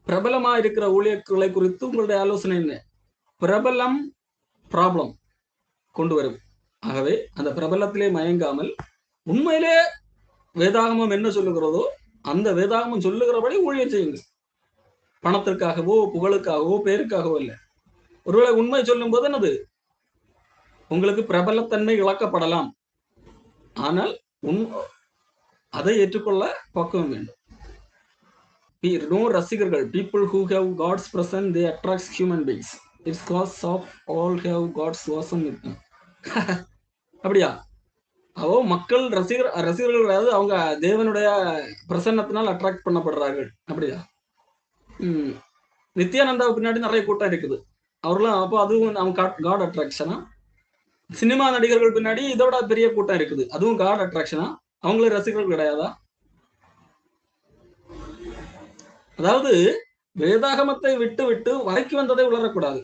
பிரபலமா இருக்கிற ஊழியர்களை குறித்து உங்களுடைய ஆலோசனை என்ன? பிரபலம் ப்ராப்ளம் கொண்டு வரும். ஆகவே அந்த பிரபலத்திலே மயங்காமல் உண்மையிலே வேதாகமம் என்ன சொல்லுகிறதோ அந்த வேதாகமம் சொல்லுகிறபடி ஊழியம் செய்யுங்கள். பணத்திற்காகவோ புகழுக்காகவோ பேருக்காகவோ இல்லை. ஒருவேளை உண்மை சொல்லும் போது என்னது, உங்களுக்கு பிரபலத்தன்மை இழக்கப்படலாம். ஆனால் அதை ஏற்றுக்கொள்ள பக்குவம் வேண்டும். No ரசிகர்கள். People who have God's presence, they attract human beings. It's cause of all have God's awesome with them. அப்படியா? அவோ மக்கள் ரசிகர்கள் கிடையாது, அவங்க தேவனுடைய பிரசன்னத்தினால் அட்ராக்ட் பண்ணப்படுறார்கள். அப்படியா? நித்யானந்தா பின்னாடி நிறைய கூட்டம் இருக்குது. அவர்களும் அப்போ அதுவும் அவங்க காட் அட்ராக்ஷனா? சினிமா நடிகர்கள் பின்னாடி இதோட பெரிய கூட்டம் இருக்குது, அதுவும் காட் அட்ராக்ஷனா? அவங்களும் ரசிகர்கள் கிடையாதா? அதாவது வேதாகமத்தை விட்டு விட்டு வாய்க்கு வந்ததை உளரக்கூடாது.